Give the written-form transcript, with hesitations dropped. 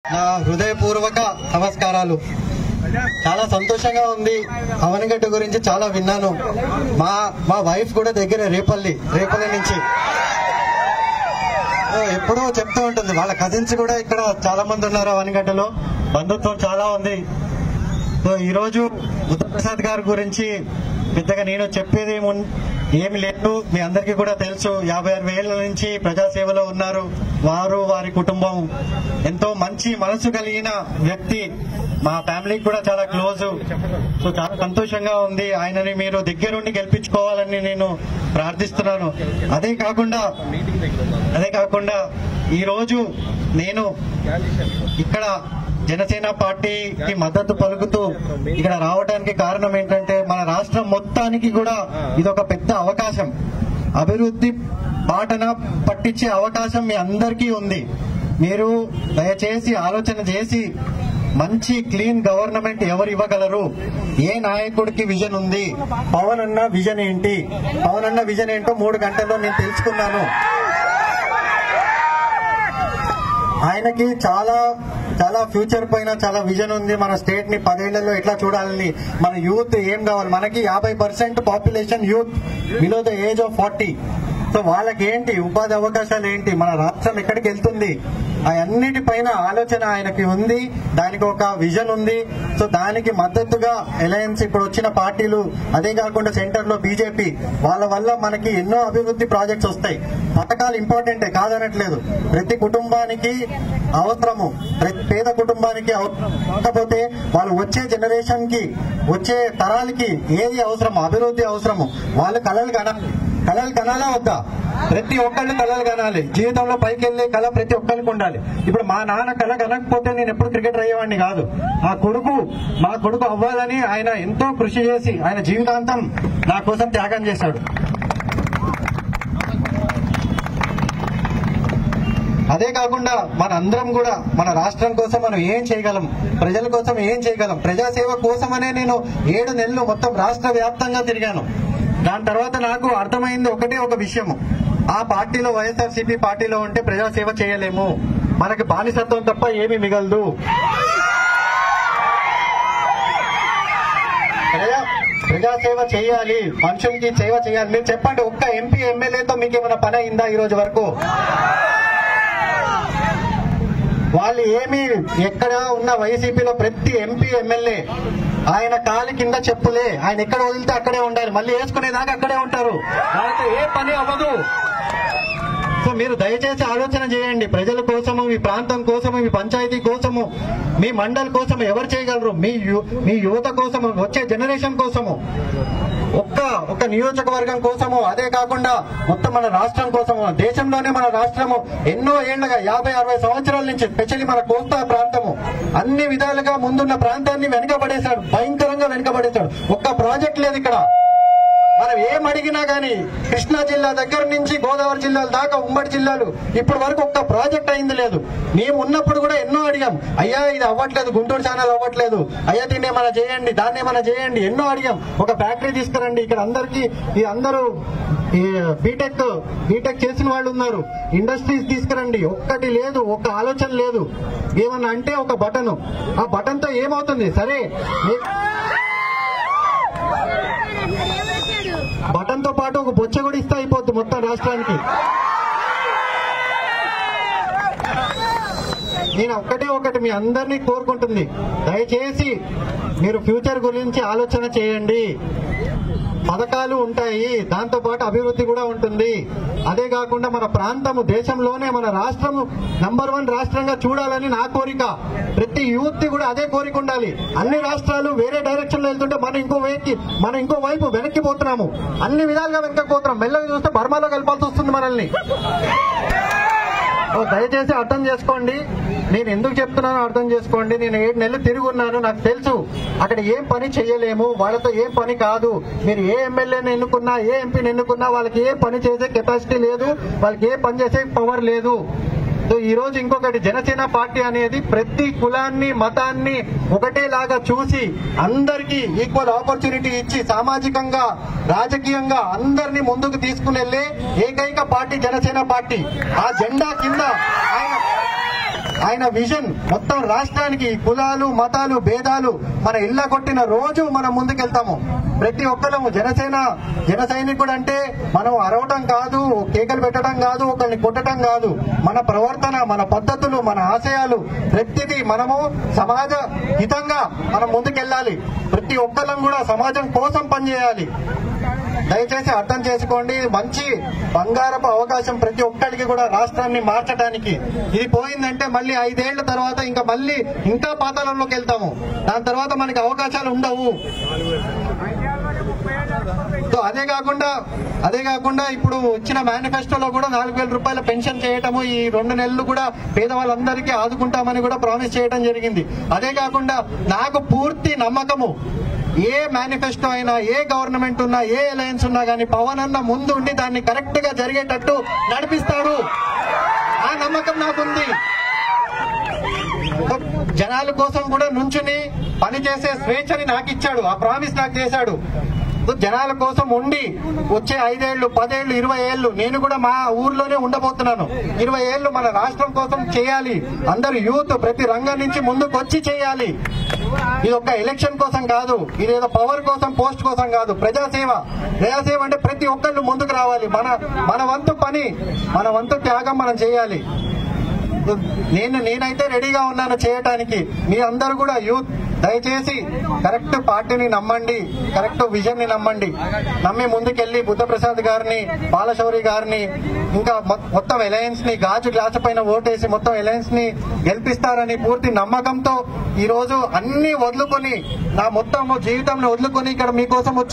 నా హృదయపూర్వక నమస్కారాలు. చాలా సంతోషంగా ఉంది. అవనిగడ్డ గురించి చాలా విన్నాను. మా వైఫ్ కూడా దగ్గర రేపల్లి నుంచి ఎప్పుడూ చెప్తూ ఉంటుంది. వాళ్ళ కజిన్స్ కూడా ఇక్కడ చాలా మంది ఉన్నారు. అవనిగడ్డలో బంధుత్వం చాలా ఉంది. సో ఈరోజు బుద్ధప్రసాద్ గారి గురించి పెద్దగా నేను చెప్పేది ఏమి లేదు. మీ అందరికీ కూడా తెలుసు. 56 ఏళ్ల నుంచి ప్రజాసేవలో ఉన్నారు. వారి కుటుంబం ఎంతో మంచి మనసు కలిగిన వ్యక్తి. మా ఫ్యామిలీకి కూడా చాలా క్లోజ్. సో చాలా సంతోషంగా ఉంది. ఆయనని మీరు దగ్గరుండి గెలిపించుకోవాలని నేను ప్రార్థిస్తున్నాను. అదే కాకుండా ఈరోజు నేను ఇక్కడ జనసేన పార్టీకి మద్దతు పలుకుతూ ఇక్కడ రావడానికి కారణం ఏంటంటే, మన రాష్ట్రం మొత్తానికి కూడా ఇదొక పెద్ద అవకాశం. అభివృద్ధి బాటన పట్టించే అవకాశం మీ అందరికీ ఉంది. మీరు దయచేసి ఆలోచన చేసి మంచి క్లీన్ గవర్నమెంట్ ఎవరు ఇవ్వగలరు? ఏ నాయకుడికి విజన్ ఉంది? పవన్ అన్న విజన్ ఏంటి? పవన్ అన్న విజన్ ఏంటో 3 గంటల్లో నేను తెలుసుకున్నాను. ఆయనకి చాలా ఫ్యూచర్ పైన చాలా విజన్ ఉంది. మన స్టేట్ ని 10 ఏళ్లలో ఎట్లా చూడాలని, మన యూత్ ఏం కావాలి. మనకి 50% population youth below the age of 40. So వాళ్ళకి ఏంటి ఉపాధి అవకాశాలు ఏంటి, మన రాష్ట్రం ఎక్కడికి వెళ్తుంది, అన్నిటిపైన ఆలోచన ఆయనకి ఉంది. దానికి ఒక విజన్ ఉంది. సో దానికి మద్దతుగా అలయన్స్ ఇప్పుడు వచ్చిన పార్టీలు, అదే కాకుండా సెంటర్ లో బీజేపీ, వాళ్ళ వల్ల మనకి ఎన్నో అభివృద్ధి ప్రాజెక్ట్స్ వస్తాయి. పథకాలు ఇంపార్టెంటే, కాదనట్లేదు. ప్రతి కుటుంబానికి అవసరము, ప్రతి పేద కుటుంబానికి కాకపోతే వాళ్ళు వచ్చే జనరేషన్ కి, వచ్చే తరాలకి ఏది అవసరము, అభివృద్ధి అవసరము. వాళ్ళు కలలు కనాలా వద్దా? ప్రతి ఒక్కళ్ళు కలలు కనాలి. జీవితంలో పైకి వెళ్లే కళ ప్రతి ఒక్కరికి ఉండాలి. ఇప్పుడు మా నాన్న కళ కనకపోతే నేను ఎప్పుడు క్రికెటర్ అయ్యేవాడిని కాదు. మా కొడుకు అవ్వాలని ఆయన ఎంతో కృషి చేసి ఆయన జీవితాంతం నా కోసం త్యాగం చేశాడు. అదే కాకుండా మనందరం కూడా మన రాష్ట్రం కోసం మనం ఏం చేయగలం, ప్రజల కోసం ఏం చేయగలం, ప్రజాసేవ కోసమనే నేను 7 నెలలు మొత్తం రాష్ట్ర వ్యాప్తంగా తిరిగాను. దాని తర్వాత నాకు అర్థమైంది ఒక విషయము. ఆ పార్టీలో, వైఎస్ఆర్సీపీ పార్టీలో ఉంటే ప్రజాసేవ చేయలేము. మనకి బానిసత్వం తప్ప ఏమీ మిగలదు. ప్రజాసేవ చేయాలి, మనుషులకి సేవ చేయాలి. మీరు చెప్పండి, ఒక్క ఎంపీ ఎమ్మెల్యేతో మీకు ఏమైనా పని అయిందా ఈ రోజు వరకు? వాళ్ళు ఏమి, ఎక్కడ ఉన్న వైసీపీలో ప్రతి ఎంపీ ఎమ్మెల్యే ఆయన కాలి కింద చెప్పులే. ఆయన ఎక్కడ వదిలితే అక్కడే ఉండాలి, మళ్ళీ వేసుకునేదాకా అక్కడే ఉంటారు. వాళ్ళతో ఏ పని అవ్వదు. సో మీరు దయచేసి ఆలోచన చేయండి. ప్రజల కోసము, మీ ప్రాంతం కోసము, మీ పంచాయతీ కోసము, మీ మండల్ కోసము ఎవరు చేయగలరు? మీ యువత కోసము, వచ్చే జనరేషన్ కోసము, ఒక్క నియోజకవర్గం కోసము, అదే కాకుండా మొత్తం మన రాష్ట్రం కోసము. దేశంలోనే మన రాష్ట్రము ఎన్నో ఏళ్లుగా 50-60 సంవత్సరాల నుంచి, స్పెషల్లీ మన కోస్తా ప్రాంతము అన్ని విధాలుగా ముందున్న ప్రాంతాన్ని వెనుకబడేశాడు, భయంకరంగా వెనుకబడేశాడు. ఒక్క ప్రాజెక్ట్ లేదు ఇక్కడ. మనం ఏం అడిగినా గానీ కృష్ణా జిల్లా దగ్గర నుంచి గోదావరి జిల్లాల దాకా, ఉమ్మడి జిల్లాలు ఇప్పటి వరకు ఒక్క ప్రాజెక్ట్ అయింది లేదు. మేము ఉన్నప్పుడు కూడా ఎన్నో అడిగాం. అయ్యా ఇది అవ్వట్లేదు, గుంటూరు ఛానల్ అవ్వట్లేదు, అయ్యా దీన్ని ఏమైనా చేయండి, దాన్ని ఏమైనా చేయండి, ఎన్నో అడిగాం. ఒక ఫ్యాక్టరీ తీసుకురండి, ఇక్కడ అందరికీ అందరూ బీటెక్ చేసిన వాళ్ళు ఉన్నారు, ఇండస్ట్రీస్ తీసుకురండి. ఒక్కటి లేదు, ఒక్క ఆలోచన లేదు. ఏమన్నా అంటే ఒక బటన్, ఆ బటన్ తో ఏమవుతుంది? సరే, బటన్ తో పాటు ఒక బొచ్చ కూడా ఇస్తే అయిపోద్ది మొత్తం రాష్ట్రానికి. నేను ఒకటి మీ అందరినీ కోరుకుంటుంది, దయచేసి మీరు ఫ్యూచర్ గురించి ఆలోచన చేయండి. పథకాలు ఉంటాయి, దాంతో పాటు అభివృద్ధి కూడా ఉంటుంది. అదే కాకుండా మన ప్రాంతము, దేశంలోనే మన రాష్ట్రము నంబర్ 1 రాష్ట్రంగా చూడాలని నా కోరిక. ప్రతి యూత్ కూడా అదే కోరిక ఉండాలి. అన్ని రాష్ట్రాలు వేరే డైరెక్షన్ లో వెళ్తుంటే మనం ఇంకో వైపు వెనక్కిపోతున్నాము. అన్ని విధాలుగా వెనక్కిపోతున్నాం. మెల్లగా చూస్తే బర్మాలో కలపాల్సి వస్తుంది మనల్ని. దయచేసి అర్థం చేసుకోండి. నేను ఎందుకు చెప్తున్నానో అర్థం చేసుకోండి. నేను 7 నెలలు తిరిగి ఉన్నాను. నాకు తెలుసు అక్కడ ఏం పని చేయలేము, వాళ్ళతో ఏం పని కాదు. మీరు ఏ ఎమ్మెల్యేని ఎన్నుకున్నా, ఏ ఎంపీని ఎన్నుకున్నా వాళ్ళకి ఏ పని చేసే కెపాసిటీ లేదు, వాళ్ళకి ఏ పని చేసే పవర్ లేదు. సో ఈ రోజు ఇంకొకటి, జనసేన పార్టీ అనేది ప్రతి కులాన్ని, మతాన్ని ఒకటేలాగా చూసి అందరికీ ఈక్వల్ ఆపర్చునిటీ ఇచ్చి సామాజికంగా, రాజకీయంగా అందరినీ ముందుకు తీసుకుని వెళ్లే ఏకైక పార్టీ జనసేన పార్టీ. ఆ జెండా కింద ఆయన ఆయన విజన్ మొత్తం రాష్ట్రానికి కులాలు మతాలు భేదాలు మన ఇళ్ళ కొట్టిన రోజు మనం ముందుకెళ్తాము. ప్రతి ఒక్కరము జన సైనికుడు అంటే మనం అరవటం కాదు, కేకలు పెట్టడం కాదు, ఒకరిని కొట్టడం కాదు. మన ప్రవర్తన, మన పద్ధతులు, మన ఆశయాలు ప్రతిదీ మనము సమాజ హితంగా మనం ముందుకెళ్ళాలి. ప్రతి ఒక్కరం కూడా సమాజం కోసం పనిచేయాలి. దయచేసి అర్థం చేసుకోండి. మంచి బంగారపు అవకాశం ప్రతి ఒక్కరికి కూడా రాష్ట్రాన్ని మార్చడానికి. ఇది పోయిందంటే మళ్ళీ 5 ఏళ్ల తర్వాత ఇంకా పాతాళంలోకి వెళ్తాము. దాని తర్వాత మనకి అవకాశాలు ఉండవు. అదే కాకుండా ఇప్పుడు ఇచ్చిన మేనిఫెస్టోలో కూడా 4,000 రూపాయల పెన్షన్ చేయటము, ఈ 2 నెలలు కూడా పేదవాళ్ళందరికీ ఆదుకుంటామని కూడా ప్రామిస్ చేయడం జరిగింది. అదే కాకుండా నాకు పూర్తి నమ్మకము, ఏ మేనిఫెస్టో అయినా, ఏ గవర్నమెంట్ ఉన్నా, ఏ అలయన్స్ ఉన్నా గానీ పవన్ అన్న ముందు ఉండి దాన్ని కరెక్ట్ గా జరిగేటట్టు నడిపిస్తాడు. ఆ నమ్మకం నాకుంది. జనాల కోసం కూడా నుంచుని పనిచేసే స్వేచ్ఛని నాకు ఇచ్చాడు. ఆ ప్రామిస్ నాకు చేశాడు. జనాల కోసం ఉండి వచ్చే 5 ఏళ్లు, 10 ఏళ్లు, 20 ఏళ్లు నేను కూడా మా ఊర్లోనే ఉండబోతున్నాను. 20 ఏళ్లు మన రాష్ట్రం కోసం చేయాలి. అందరు యూత్ ప్రతి రంగం నుంచి ముందుకు వచ్చి చేయాలి. ఇది ఒక ఎలక్షన్ కోసం కాదు, ఇదేదో పవర్ కోసం, పోస్ట్ కోసం కాదు. ప్రజాసేవ అంటే ప్రతి ఒక్కళ్ళు ముందుకు రావాలి. మన వంతు పని, మన వంతు త్యాగం మనం చేయాలి. నేనైతే రెడీగా ఉన్నాను చేయటానికి. మీ అందరూ కూడా యూత్ దయచేసి కరెక్ట్ పార్టీని నమ్మండి, కరెక్ట్ విజన్ ని నమ్మండి. నమ్మి ముందుకెళ్లి బుద్ధప్రసాద్ గారిని, బాలశౌరి గారిని, ఇంకా మొత్తం అలయన్స్ ని గాజు గ్లాసు పైన ఓటేసి మొత్తం అలయన్స్ ని గెలిపిస్తారని పూర్తి నమ్మకంతో ఈ రోజు అన్ని వదులుకొని, నా మొత్తం జీవితంలో వదులుకొని ఇక్కడ మీకోసం వచ్చి